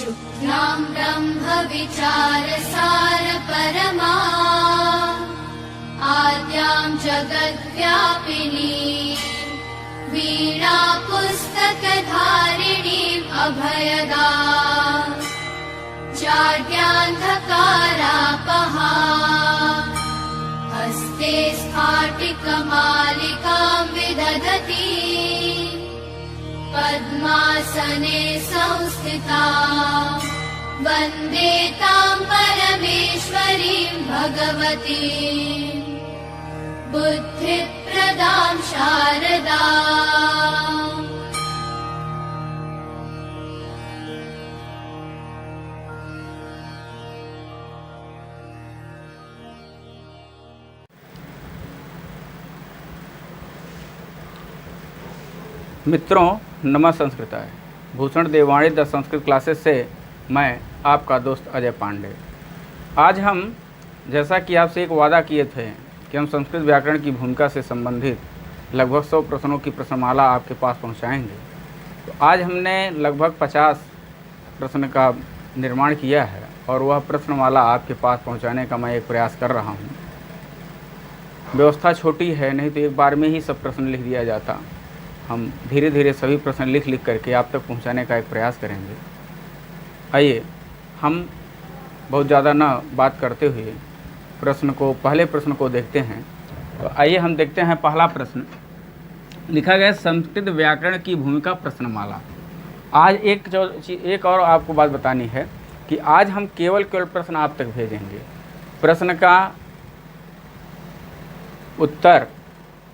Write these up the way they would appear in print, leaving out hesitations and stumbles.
शुक्लां ब्रह्मविचारसार परमा आद्यां जगद्व्यापिनी वीणा पुस्तकधारिणीम् अभयदाम् जाड्यान्धकारापहा हस्ते स्फाटिकमालिकां विदधती पद्मासने संस्थिता वन्दे तां परमेश्वरीं भगवतीं बुद्धिप्रदां शारदा। मित्रों नमः संस्कृताय। भूषण देवाणी द संस्कृत क्लासेस से मैं आपका दोस्त अजय पांडे। आज हम जैसा कि आपसे एक वादा किए थे कि हम संस्कृत व्याकरण की भूमिका से संबंधित लगभग 100 प्रश्नों की प्रश्नमाला आपके पास पहुंचाएंगे। तो आज हमने लगभग 50 प्रश्न का निर्माण किया है और वह प्रश्नमाला आपके पास पहुंचाने का मैं एक प्रयास कर रहा हूं। व्यवस्था छोटी है, नहीं तो एक बार में ही सब प्रश्न लिख दिया जाता। हम धीरे धीरे सभी प्रश्न लिख करके आप तक पहुंचाने का एक प्रयास करेंगे। आइए हम बहुत ज़्यादा न बात करते हुए पहले प्रश्न को देखते हैं। तो आइए हम देखते हैं पहला प्रश्न। लिखा गया संस्कृत व्याकरण की भूमिका प्रश्नमाला। आज एक और आपको बात बतानी है कि आज हम केवल प्रश्न आप तक भेजेंगे। प्रश्न का उत्तर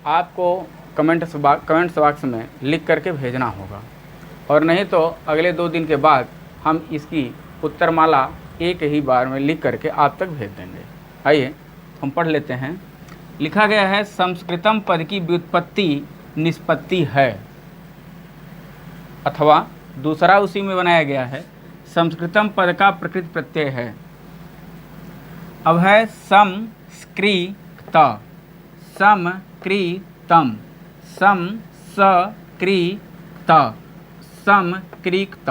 आपको कमेंट्स बॉक्स में लिख करके भेजना होगा, और नहीं तो अगले 2 दिन के बाद हम इसकी उत्तरमाला एक ही बार में लिख करके आप तक भेज देंगे। आइए हम पढ़ लेते हैं। लिखा गया है संस्कृतम पद की व्युत्पत्ति निष्पत्ति है, अथवा दूसरा उसी में बनाया गया है संस्कृतम पद का प्रकृत प्रत्यय है। अब है समस्कृत, समकृतम, समकृत।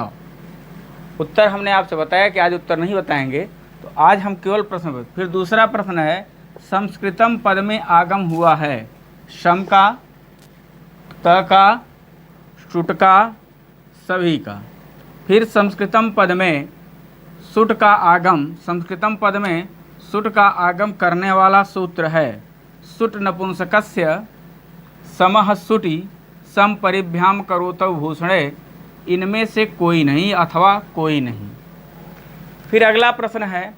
उत्तर हमने आपसे बताया कि आज उत्तर नहीं बताएंगे, तो आज हम केवल प्रश्न। फिर दूसरा प्रश्न है संस्कृतम पद में आगम हुआ है शम का, त का, शुट का, सभी का। फिर संस्कृतम पद में सुट का आगम, संस्कृतम पद में सुट का आगम करने वाला सूत्र है सुट नपुंसकस्य समः सुटि सम परिभ्याम करोतौ भूषणे, इनमें से कोई नहीं अथवा कोई नहीं। फिर अगला प्रश्न है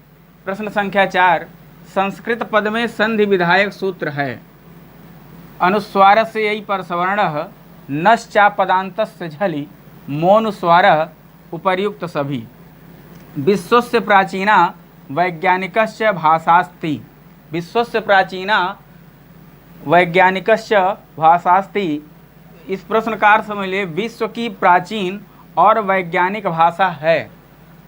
प्रश्न संख्या 4। संस्कृत पद में संधि विधायक सूत्र है अनुस्वार से यही परसवर्णः नश्चा पदान्तस्य झलि मोनुस्वारः उपर्युक्त सभी। विश्वस्य प्राचीना वैज्ञानिकस्य भाषास्ति, विश्वस्य प्राचीना वैज्ञानिकस्य भाषास्ति। इस प्रश्न का अर्थ समझ लिए, विश्व की प्राचीन और वैज्ञानिक भाषा है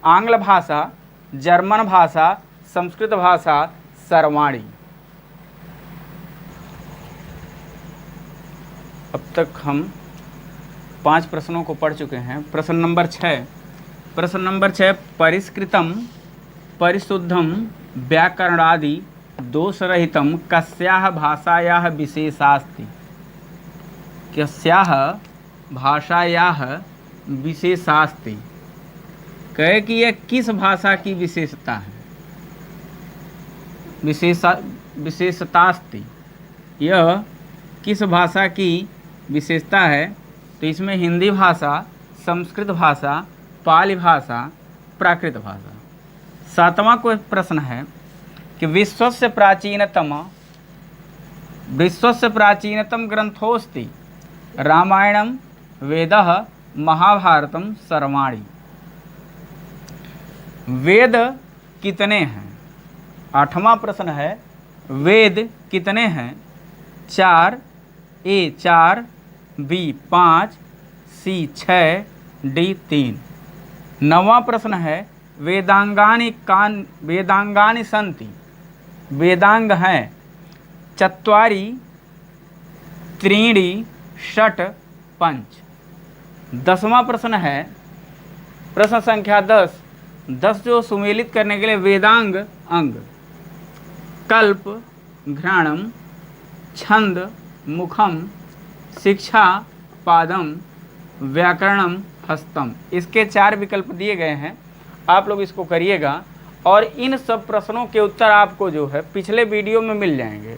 आंग्ल भाषा, जर्मन भाषा, संस्कृत भाषा, सर्वाणी। अब तक हम 5 प्रश्नों को पढ़ चुके हैं। प्रश्न नंबर 6। परिष्कृतम परिशुद्धम व्याकरणादि दोषरहितम कस्याः भाषायाः विशेषास्ति, कस्याः भाषायाः विशेषास्ति। कहे कि यह किस भाषा की विशेषता है, विशेषतास्ति, यह किस भाषा की विशेषता है। तो इसमें हिंदी भाषा, संस्कृत भाषा, पाली भाषा, प्राकृत भाषा। 7वां कोई प्रश्न है कि विश्वस्य प्राचीनतम ग्रंथोस्ति रामायणम वेदः महाभारतम सर्वाणि। वेद कितने हैं? 8वां प्रश्न है वेद कितने हैं? 4, ए 4, बी 5, सी 6, डी 3। 9वां प्रश्न है वेदांगानि सन्ति, वेदांग हैं 4, 3, 6, 5। 10वां प्रश्न है प्रश्न संख्या 10 10 जो सुमेलित करने के लिए वेदांग अंग, कल्प घ्राणम, छंद मुखम, शिक्षा पादम, व्याकरणम हस्तम, इसके 4 विकल्प दिए गए हैं। आप लोग इसको करिएगा और इन सब प्रश्नों के उत्तर आपको जो है पिछले वीडियो में मिल जाएंगे।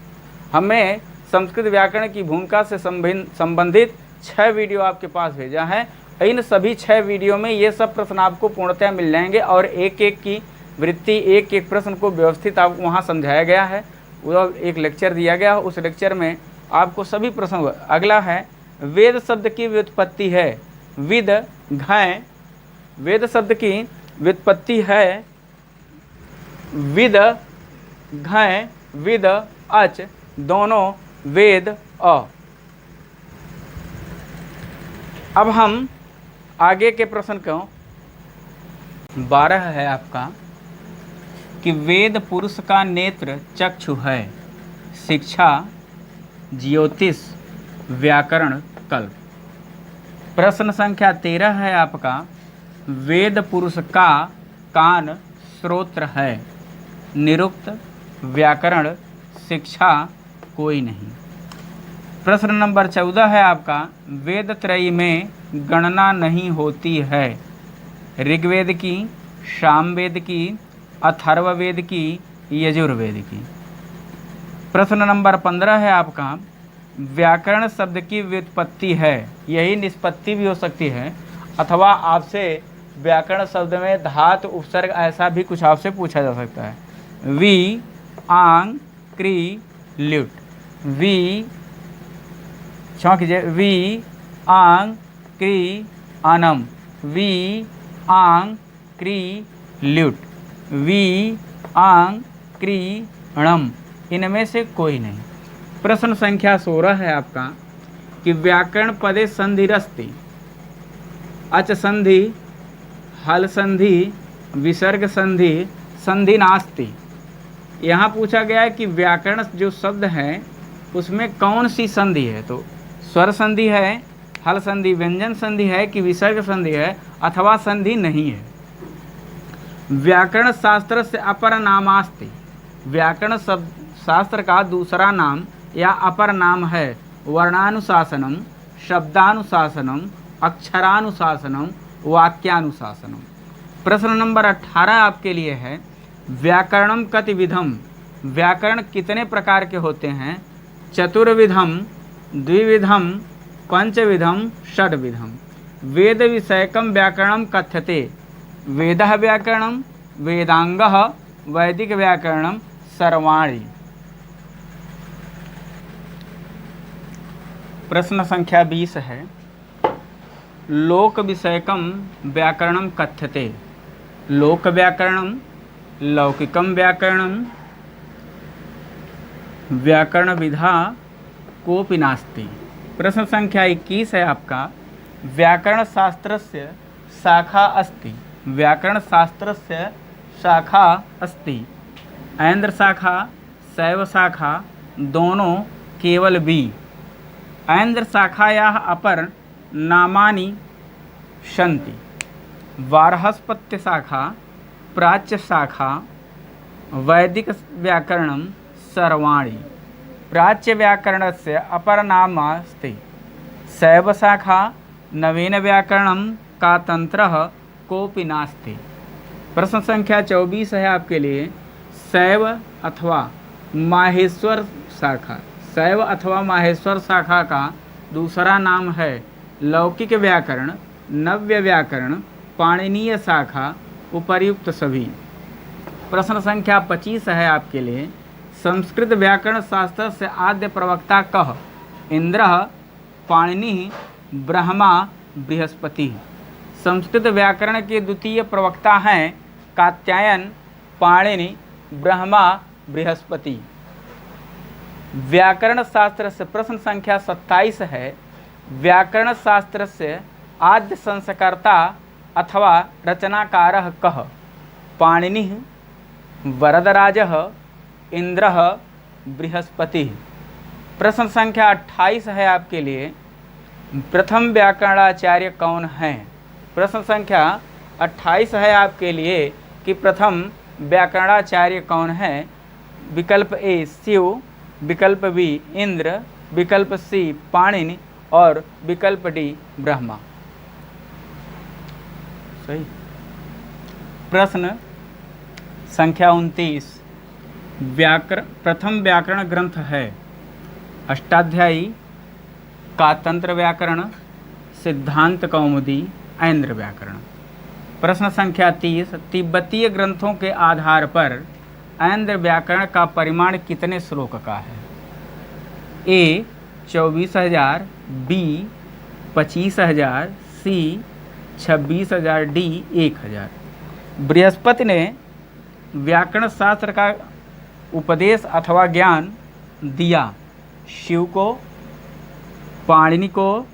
हमने संस्कृत व्याकरण की भूमिका से संबंधित 6 वीडियो आपके पास भेजा है। इन सभी 6 वीडियो में ये सब प्रश्न आपको पूर्णतः मिल जाएंगे और एक एक की वृत्ति, एक एक प्रश्न को व्यवस्थित आपको वहाँ समझाया गया है। वो एक लेक्चर दिया गया, उस लेक्चर में आपको सभी प्रश्न। अगला है वेद शब्द की व्युत्पत्ति है विद घय, वेद शब्द की व्युत्पत्ति है विद घय, विद अच, दोनों वेद अ। अब हम आगे के प्रश्न को 12 है आपका कि वेद पुरुष का नेत्र चक्षु है, शिक्षा ज्योतिष व्याकरण कल्प। प्रश्न संख्या 13 है आपका वेद पुरुष का कान श्रोत्र है, निरुक्त व्याकरण शिक्षा कोई नहीं। प्रश्न नंबर 14 है आपका वेद त्रयी में गणना नहीं होती है, ऋग्वेद की, सामवेद की, अथर्ववेद की, यजुर्वेद की। प्रश्न नंबर 15 है आपका व्याकरण शब्द की व्युत्पत्ति है, यही निष्पत्ति भी हो सकती है अथवा आपसे व्याकरण शब्द में धातु उपसर्ग ऐसा भी कुछ आपसे पूछा जा सकता है। वी आंग क्री ल्यूट, वी क्षमा कीजिए, वी आंग क्री अनम, वी आंग क्री ल्यूट, वी आंग क्री णम, इनमें से कोई नहीं। प्रश्न संख्या 16 है आपका कि व्याकरण पदे संधिरस्ति, अच संधि, हल संधि, विसर्ग संधि, संधि नास्ति। यहाँ पूछा गया है कि व्याकरण जो शब्द है उसमें कौन सी संधि है, तो स्वर संधि है, हल संधि व्यंजन संधि है कि विसर्ग संधि है अथवा संधि नहीं है। व्याकरण शास्त्र से अपर नामास्ति, व्याकरण शास्त्र का दूसरा नाम या अपर नाम है वर्णानुशासनम, शब्दानुशासनम, अक्षरानुशासनम, वाक्यानुशासनम। प्रश्न नंबर 18 आपके लिए है व्याकरणम कतिविधम, व्याकरण कितने प्रकार के होते हैं, चतुर्विधम, द्विविधम, पंचविधम, षड्विधम। वेद विषयकम व्याकरणम कथ्यते, वेदः व्याकरणम, वेदांगः, वैदिक व्याकरणम, सर्वाणि। प्रश्न संख्या 20 है लोक विषयकम व्याकरणम कथ्यते, लोक व्याकरणम, लौकिकम व्याकरणम, व्याकरण विधा कोपि नास्ति। प्रश्न संख्या 21 है आपका व्याकरण शास्त्रस्य शाखा अस्ति, व्याकरण शास्त्रस्य शाखा अस्ति, ऐन्द्र शाखा, शैव शाखा, दोनों केवल बी। ऐन्द्र शाखायाः अपर नामानि सन्ति, वार्हस्पत्य शाखा, प्राच्य शाखा, वैदिक व्याकरणम सर्वाणि। प्राच्य व्याकरणस्य अपर नाम अस्ति शैव शाखा, नवीन व्याकरणम का तंत्रः कोपि नास्ति। प्रश्न संख्या 24 है आपके लिए शैव अथवा माहेश्वर शाखा, शैव अथवा माहेश्वर शाखा का दूसरा नाम है लौकिक व्याकरण, नव्य व्याकरण, पाणिनीय शाखा, उपर्युक्त सभी। प्रश्न संख्या 25 है आपके लिए संस्कृत व्याकरण शास्त्र से आद्य प्रवक्ता कह, इंद्र, पाणिनि, ब्रह्मा, बृहस्पति। संस्कृत व्याकरण के द्वितीय प्रवक्ता हैं कात्यायन, पाणिनि, ब्रह्मा, बृहस्पति। व्याकरण शास्त्र से प्रश्न संख्या 27 है व्याकरण शास्त्र से आद्य संस्कर्ता अथवा रचनाकारः कः, पाणिनिः, वरदराजः, इंद्रः, बृहस्पति। प्रश्न संख्या 28 है आपके लिए प्रथम व्याकरणाचार्य कौन हैं। प्रश्न संख्या 28 है आपके लिए कि प्रथम व्याकरणाचार्य कौन है? विकल्प ए शिव, विकल्प बी इंद्र, विकल्प सी पाणिनि और विकल्प डी ब्रह्मा। सही। प्रश्न संख्या 29। प्रथम व्याकरण ग्रंथ है अष्टाध्यायी, कातंत्र व्याकरण, सिद्धांत कौमुदी, ऐन्द्र व्याकरण। प्रश्न संख्या 30। तिब्बतीय ग्रंथों के आधार पर ऐन्द्र व्याकरण का परिमाण कितने श्लोक का है? ए 24,000, बी 25,000, सी 26,000, डी 1,000। बृहस्पति ने व्याकरण शास्त्र का उपदेश अथवा ज्ञान दिया शिव को, पाणिनि को,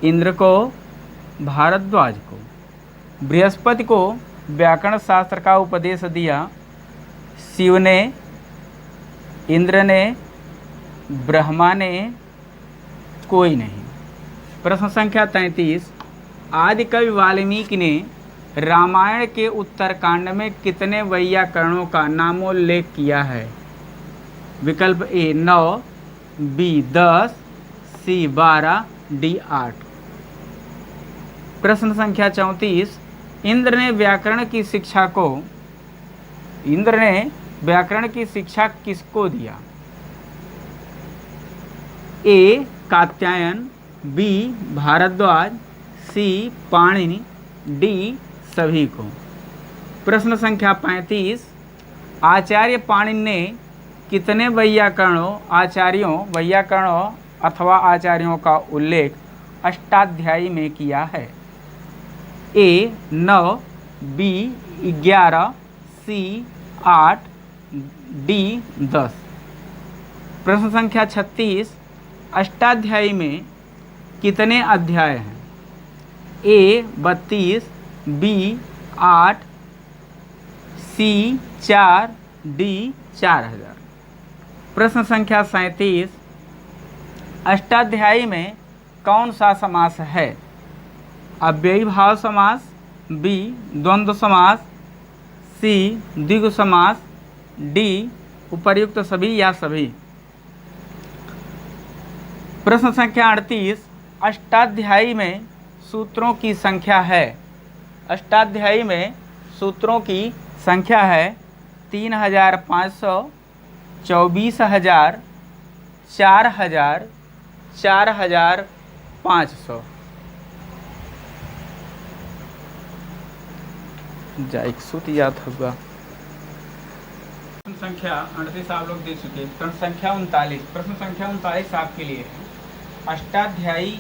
इंद्र को, भारद्वाज को। बृहस्पति को व्याकरण शास्त्र का उपदेश दिया शिव ने, इंद्र ने, ब्रह्मा ने, कोई नहीं। प्रश्न संख्या 33। आदिकवि वाल्मीकि ने रामायण के उत्तरकांड में कितने वैयाकरणों का नामोल्लेख किया है? विकल्प ए 9, बी 10, सी 12, डी 8। प्रश्न संख्या 34। इंद्र ने व्याकरण की शिक्षा किसको दिया? ए कात्यायन, बी भारद्वाज, सी पाणिनि, डी सभी को। प्रश्न संख्या 35। आचार्य पाणिनि ने कितने वैयाकरणों अथवा आचार्यों का उल्लेख अष्टाध्यायी में किया है? ए 9, बी 11, सी 8, डी 10। प्रश्न संख्या 36। अष्टाध्यायी में कितने अध्याय हैं? ए 32, बी 8, सी 4, डी 4000। प्रश्न संख्या 37। अष्टाध्यायी में कौन सा समास है? अव्ययी भाव समास, बी द्वंद्व समास, सी द्विगु समास, डी उपर्युक्त सभी या सभी। प्रश्न संख्या 38। अष्टाध्यायी में सूत्रों की संख्या है? अष्टाध्यायी में सूत्रों की संख्या है 3,500, 24,000, 4,000, 4,500। एक सूत्र याद होगा। प्रश्न संख्या 38 आप लोग दे चुके। प्रश्न संख्या 39। प्रश्न संख्या 39 आपके लिए है। अष्टाध्यायी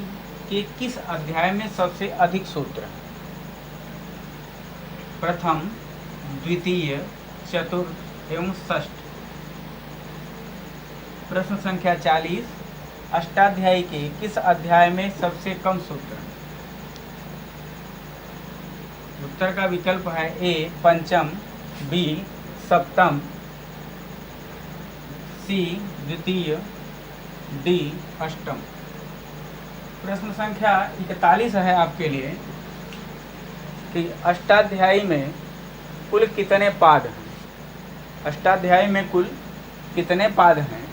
के किस अध्याय में सबसे अधिक सूत्र हैं? प्रथम, द्वितीय, चतुर्थ एवं षष्ठ। प्रश्न संख्या 40। अष्टाध्यायी के किस अध्याय में सबसे कम सूत्र हैं? उत्तर का विकल्प है ए पंचम, बी सप्तम, सी द्वितीय, डी अष्टम। प्रश्न संख्या 41 है आपके लिए कि अष्टाध्यायी में कुल कितने पाद हैं? अष्टाध्यायी में कुल कितने पाद हैं?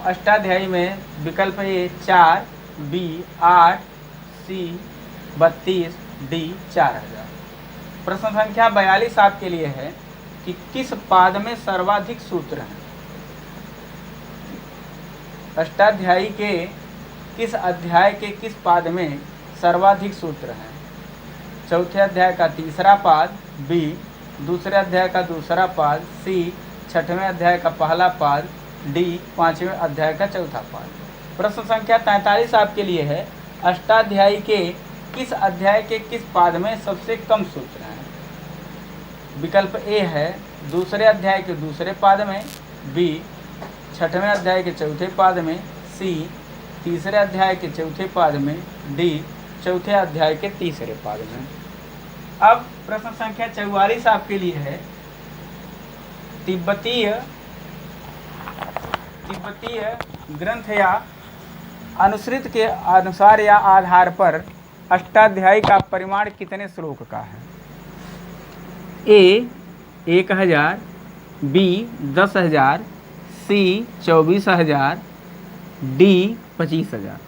अष्टाध्यायी में विकल्प ए 4, बी 8, सी 32, डी 4000। प्रश्न संख्या 42 आपके लिए है कि किस पाद में सर्वाधिक सूत्र हैं? अष्टाध्यायी के किस अध्याय के किस पाद में सर्वाधिक सूत्र हैं? चौथे अध्याय का तीसरा पाद, बी दूसरे अध्याय का दूसरा पाद, सी छठवें अध्याय का पहला पाद, डी पांचवें अध्याय का चौथा पाद। प्रश्न संख्या 43 आपके लिए है। अष्टाध्यायी के किस अध्याय के किस पाद में सबसे कम सूत्र हैं? विकल्प ए है दूसरे अध्याय के दूसरे पाद में, बी छठवें अध्याय के चौथे पाद में, सी तीसरे अध्याय के चौथे पाद में, डी चौथे अध्याय के तीसरे पाद में। अब प्रश्न संख्या 44 आपके लिए है। तिब्बतीय ग्रंथ या अनुश्रित के अनुसार या आधार पर अष्टाध्यायी का परिमाण कितने श्लोक का है? ए 1000, बी 10,000, सी 24,000, डी 25,000।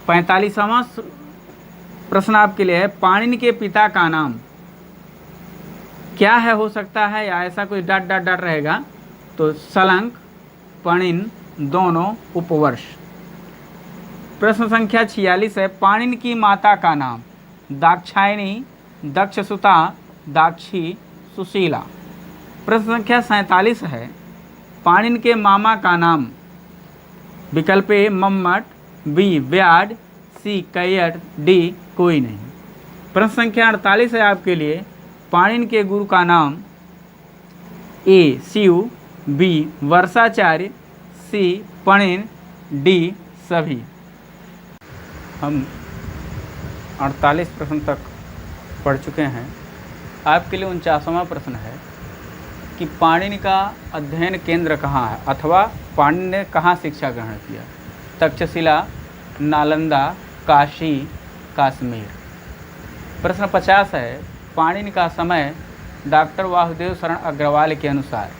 45वां प्रश्न आपके लिए है, पाणिनि के पिता का नाम क्या है? हो सकता है या ऐसा कोई डॉट डॉट डॉट रहेगा, तो सलंक, पणिन दोनों उपवर्ष। प्रश्न संख्या 46 है, पाणिनि की माता का नाम? दाक्षायणी, दक्षसुता, दाक्षी, सुशीला। प्रश्न संख्या 47 है, पाणिनि के मामा का नाम? विकल्प ए मम्मट, बी व्याड, सी कैयट, डी कोई नहीं। प्रश्न संख्या 48 है आपके लिए, पाणिनि के गुरु का नाम? ए शिव, बी वर्षाचार्य, सी पणिन, डी सभी। हम 48 प्रश्न तक पढ़ चुके हैं। आपके लिए 49वां प्रश्न है कि पाणिनि का अध्ययन केंद्र कहाँ है, अथवा पाणिनि ने कहाँ शिक्षा ग्रहण किया? तक्षशिला, नालंदा, काशी, कश्मीर। प्रश्न 50 है, पाणिनि का समय डॉक्टर वासुदेव शरण अग्रवाल के अनुसार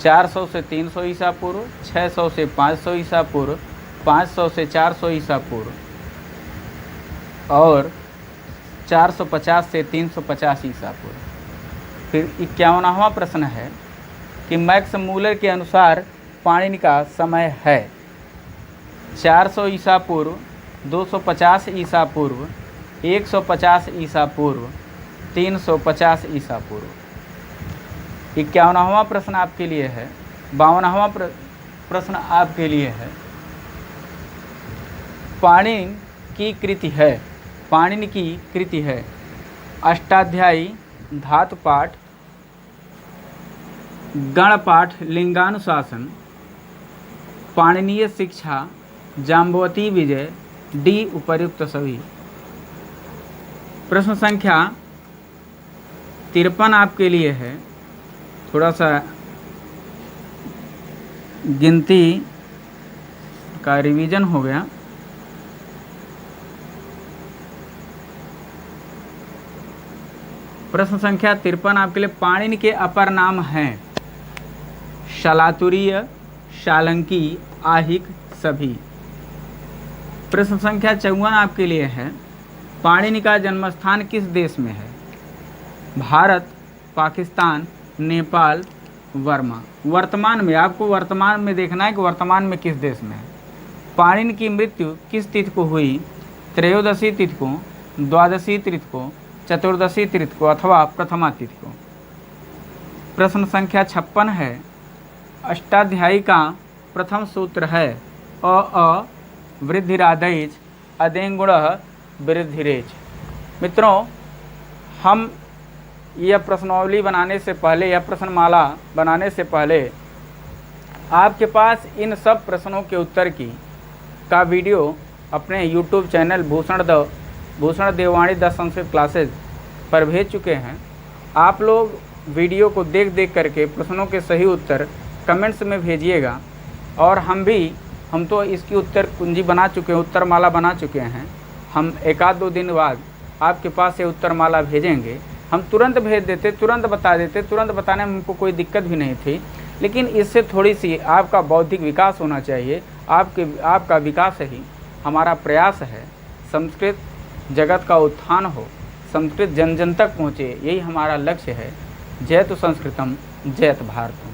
400 से 300 ईसा पूर्व, 600 से 500 ईसा पूर्व, 500 से 400 ईसा पूर्व और 450 से 350 ईसा पूर्व। फिर 51वां प्रश्न है कि मैक्स मूलर के अनुसार पाणिनि का समय है 400 ईसा पूर्व, 250 ईसा पूर्व, 150 ईसा पूर्व, 350 ईसा पूर्व। 51वां प्रश्न आपके लिए है। 52वां प्रश्न आपके लिए है, पाणिनि की कृति है अष्टाध्यायी, धातुपाठ, गणपाठ, लिंगानुशासन, पाणिनीय शिक्षा, जाम्बवती विजय, डी उपर्युक्त सभी। प्रश्न संख्या 53 आपके लिए है। थोड़ा सा गिनती का रिवीजन हो गया। प्रश्न संख्या 53 आपके लिए, पाणिनि के अपर नाम हैं? शलातुरीय, शालंकी, आहिक, सभी। प्रश्न संख्या 54 आपके लिए है, पाणिनि का जन्मस्थान किस देश में है? भारत, पाकिस्तान, नेपाल, वर्मा। वर्तमान में, आपको वर्तमान में देखना है कि वर्तमान में किस देश में है। पाणिनि की मृत्यु किस तिथि को हुई? त्रयोदशी तिथि को, द्वादशी तिथि को, चतुर्दशी तिथि को अथवा प्रथमा तिथि को। प्रश्न संख्या 56 है, अष्टाध्यायी का प्रथम सूत्र है अ वृद्धिरादैच अदेंगुणः वृद्धिरेच। मित्रों, हम यह प्रश्नावली बनाने से पहले, यह प्रश्नमाला बनाने से पहले आपके पास इन सब प्रश्नों के उत्तर का वीडियो अपने YouTube चैनल भूषण देववाणी द संस्कृत क्लासेज पर भेज चुके हैं। आप लोग वीडियो को देख करके प्रश्नों के सही उत्तर कमेंट्स में भेजिएगा, और हम तो इसकी उत्तर कुंजी बना चुके हैं, उत्तरमाला बना चुके हैं। हम 1-2 दिन बाद आपके पास ये उत्तरमाला भेजेंगे। हम तुरंत भेज देते, तुरंत बता देते, तुरंत बताने में हमको कोई दिक्कत भी नहीं थी, लेकिन इससे थोड़ी सी आपका बौद्धिक विकास होना चाहिए। आपका विकास ही हमारा प्रयास है। संस्कृत जगत का उत्थान हो, संस्कृत जन जन तक पहुँचे, यही हमारा लक्ष्य है। जयतु संस्कृतम, जयत भारतम।